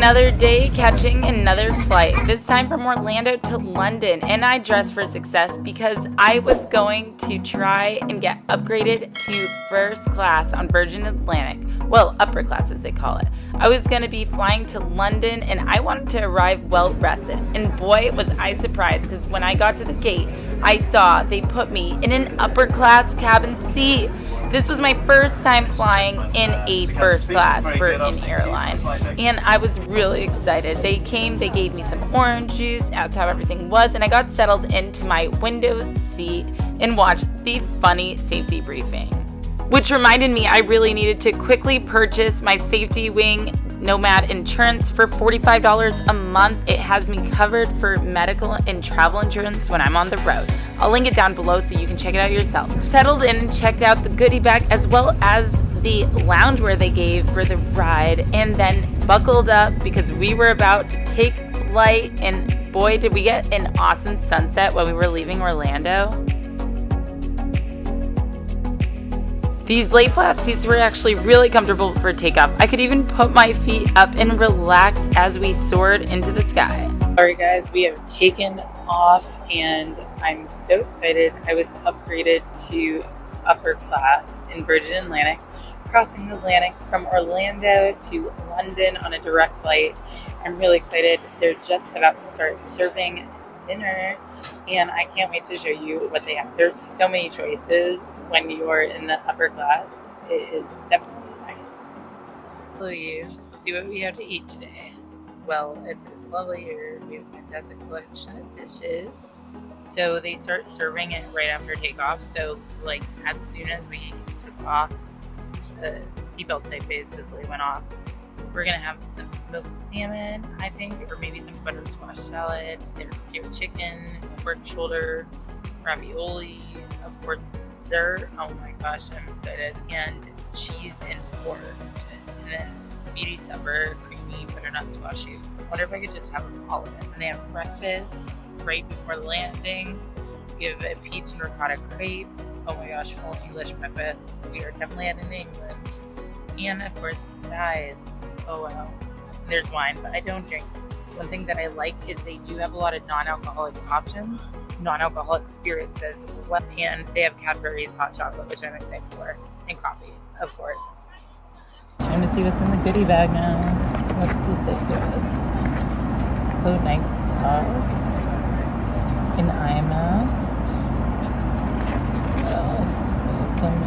another day catching another flight, this time from Orlando to London, and I dressed for success because I was going to try and get upgraded to first class on Virgin Atlantic. Well, upper class as they call it. I was going to be flying to London and I wanted to arrive well rested. And boy, was I surprised, because when I got to the gate, I saw they put me in an upper class cabin seat. This was my first time flying in a first class for an airline, and I was really excited. They came, they gave me some orange juice, asked how everything was, and I got settled into my window seat and watched the funny safety briefing. Which reminded me I really needed to quickly purchase my Safety Wing Nomad insurance for $45 a month. It has me covered for medical and travel insurance when I'm on the road. I'll link it down below so you can check it out yourself. Settled in and checked out the goodie bag as well as the loungewear they gave for the ride, and then buckled up because we were about to take flight, and boy did we get an awesome sunset while we were leaving Orlando. These lay flat seats were actually really comfortable for takeoff. I could even put my feet up and relax as we soared into the sky. Alright guys, we have taken off and I'm so excited. I was upgraded to upper class in Virgin Atlantic, crossing the Atlantic from Orlando to London on a direct flight. I'm really excited. They're just about to start serving dinner, and I can't wait to show you what they have. There's so many choices when you are in the upper class. It is definitely nice. Hello you. Let's see what we have to eat today. Well, it's lovely here. We have a fantastic selection of dishes. So they start serving it right after takeoff. So like as soon as we took off, the seatbelt sight basically went off. We're gonna have some smoked salmon, I think, or maybe some butter squash salad. There's seared chicken, pork shoulder, ravioli, of course dessert. Oh my gosh, I'm excited. And cheese and pork. And then speedy supper, creamy butternut squash soup. I wonder if I could just have all of it. And they have breakfast right before the landing. We have a peach and ricotta crepe. Oh my gosh, full English breakfast. We are definitely heading to England. And of course, sides. Oh wow. There's wine, but I don't drink. One thing that I like is they do have a lot of non-alcoholic options, non-alcoholic spirits as well. And they have Cadbury's hot chocolate, which I'm excited for, and coffee, of course. Time to see what's in the goodie bag now. What did they give us? Oh, nice socks. An eye mask. What else? Some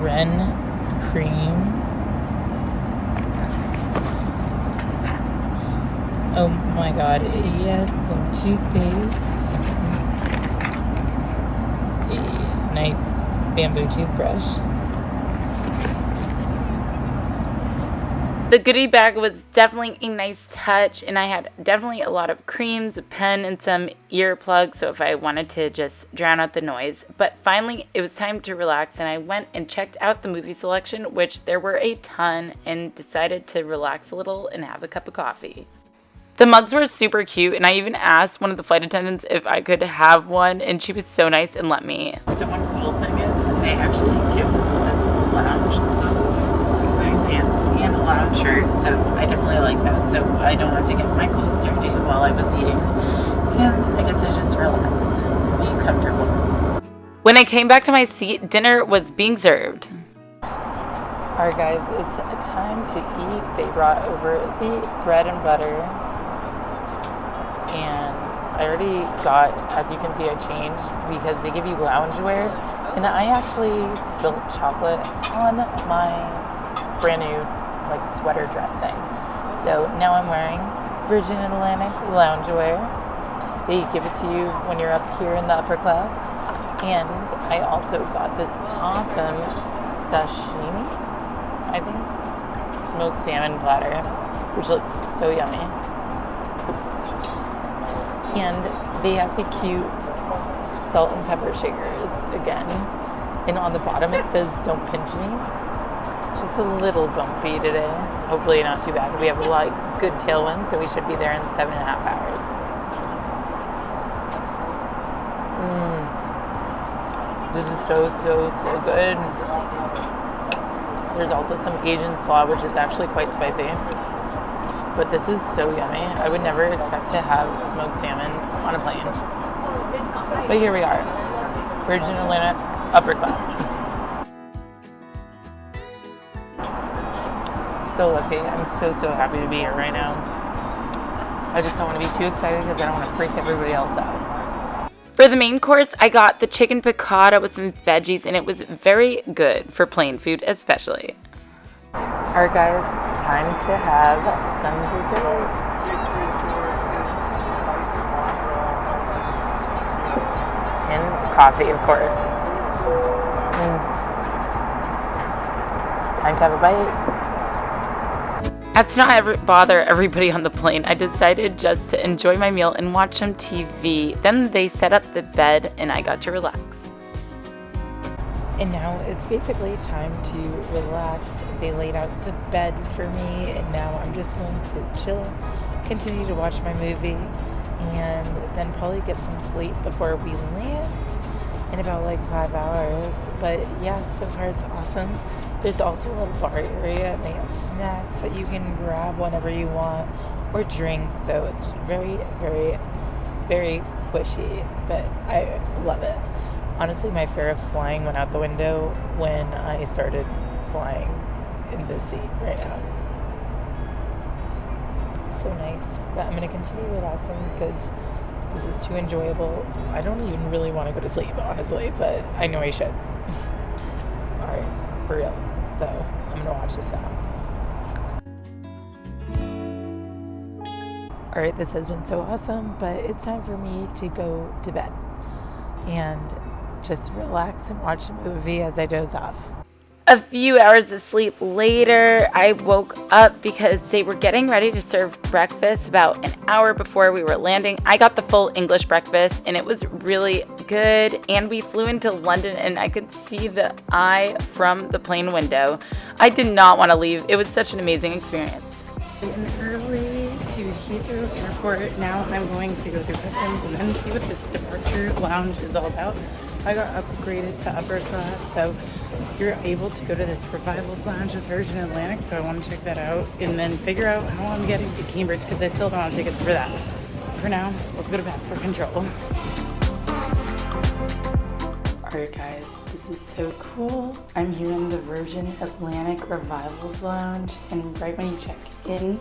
Ren cream. Oh my god, yes, some toothpaste. A nice bamboo toothbrush. The goodie bag was definitely a nice touch, and I had definitely a lot of creams, a pen, and some earplugs, so if I wanted to just drown out the noise. But finally, it was time to relax, and I went and checked out the movie selection, which there were a ton, and decided to relax a little and have a cup of coffee. The mugs were super cute, and I even asked one of the flight attendants if I could have one, and she was so nice and let me. So one cool thing is they actually give us this lounge clothes, including pants and a lounge shirt, so I definitely like that. So I don't have to get my clothes dirty while I was eating, and I get to just relax and be comfortable. When I came back to my seat, dinner was being served. Alright guys, it's time to eat. They brought over the bread and butter. And I already got, as you can see, I changed because they give you loungewear, and I actually spilled chocolate on my brand new sweater dressing. So now I'm wearing Virgin Atlantic loungewear. They give it to you when you're up here in the upper class. And I also got this awesome sashimi, I think, smoked salmon platter, which looks so yummy. And they have the cute salt and pepper shakers again. And on the bottom it says, "Don't pinch me." It's just a little bumpy today. Hopefully not too bad. We have a lot of good tailwind, so we should be there in 7.5 hours. This is so good. There's also some Asian slaw, which is actually quite spicy. but this is so yummy. I would never expect to have smoked salmon on a plane. But here we are. Virgin Atlantic upper class. So lucky. I'm so happy to be here right now. I just don't want to be too excited because I don't want to freak everybody else out. For the main course, I got the chicken piccata with some veggies, and it was very good for plane food especially. Alright guys, time to have some dessert. And coffee, of course. Time to have a bite. As to not bother everybody on the plane, I decided just to enjoy my meal and watch some TV. Then they set up the bed and I got to relax. And now it's basically time to relax. They laid out the bed for me, and now I'm just going to chill, continue to watch my movie, and then probably get some sleep before we land in about like 5 hours. But yeah, so far it's awesome. There's also a little bar area, and they have snacks that you can grab whenever you want, or drink, so it's very squishy, but I love it. Honestly, my fear of flying went out the window when I started flying in this seat right now. So nice. But I'm going to continue relaxing because this is too enjoyable. I don't even really want to go to sleep, honestly, but I know I should. Alright, for real, though, I'm going to watch this now. Alright, this has been so awesome, but it's time for me to go to bed and just relax and watch a movie as I doze off. A few hours of sleep later, I woke up because they were getting ready to serve breakfast about an hour before we were landing. I got the full English breakfast and it was really good, and we flew into London and I could see the eye from the plane window. I did not want to leave. It was such an amazing experience. I'm early to Heathrow Airport. Now I'm going to go through customs and then see what this departure lounge is all about. I got upgraded to upper class, so you're able to go to this Revivals Lounge with Virgin Atlantic, so I want to check that out and then figure out how I'm getting to Cambridge because I still don't have tickets for that. For now, let's go to passport control. Alright guys, this is so cool. I'm here in the Virgin Atlantic Revivals Lounge, and right when you check in,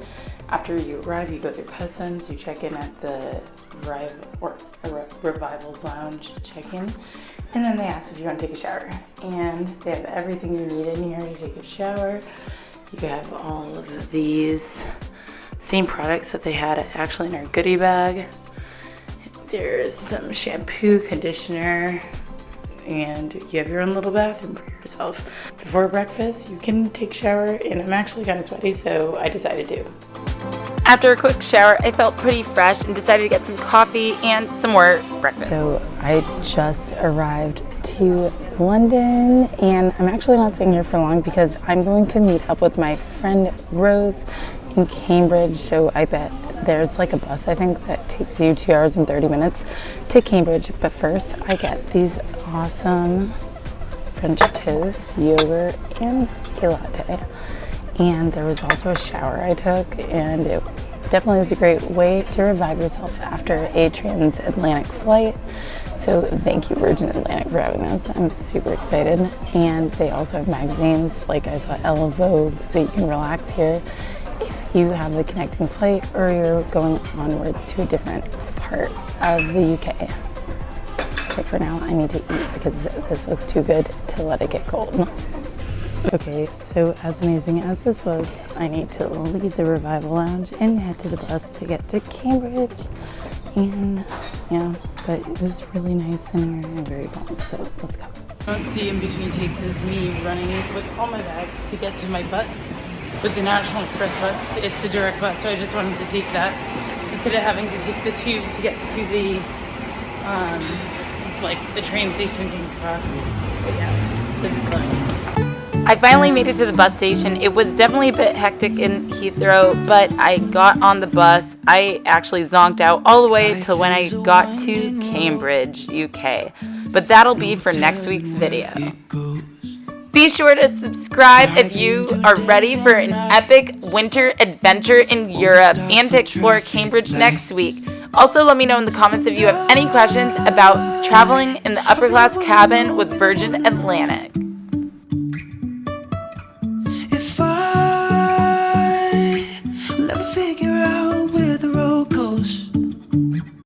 after you arrive, you go through customs, you check in at the Revivals Lounge check-in, and then they ask if you want to take a shower. And they have everything you need in here to take a shower. You have all of these same products that they had actually in our goodie bag. There's some shampoo, conditioner, and you have your own little bathroom for yourself. Before breakfast, you can take a shower, and I'm actually kind of sweaty, so I decided to. After a quick shower, I felt pretty fresh and decided to get some coffee and some more breakfast. So I just arrived to London, and I'm actually not staying here for long because I'm going to meet up with my friend Rose in Cambridge. So I bet there's like a bus, I think, that takes you 2 hours and 30 minutes to Cambridge. But first, I get these awesome French toast, yogurt, and a latte. And there was also a shower I took, and it definitely is a great way to revive yourself after a transatlantic flight. So thank you, Virgin Atlantic, for having this. I'm super excited. And they also have magazines, like I saw Ella Vogue, so you can relax here if you have the connecting flight or you're going onwards to a different part of the UK. Okay, for now I need to eat because this looks too good to let it get cold. Okay, so as amazing as this was, I need to leave the Revival Lounge and head to the bus to get to Cambridge. And yeah, but it was really nice sitting here and very calm, so let's go. Let's see, in between takes is me running with all my bags to get to my bus with the National Express bus. It's a direct bus, so I just wanted to take that instead of having to take the tube to get to the the train station in King's Cross. But yeah, this is fun. I finally made it to the bus station. It was definitely a bit hectic in Heathrow, but I got on the bus. I actually zonked out all the way till when I got to Cambridge, UK. But that'll be for next week's video. Be sure to subscribe if you are ready for an epic winter adventure in Europe and to explore Cambridge next week. Also, let me know in the comments if you have any questions about traveling in the upper class cabin with Virgin Atlantic.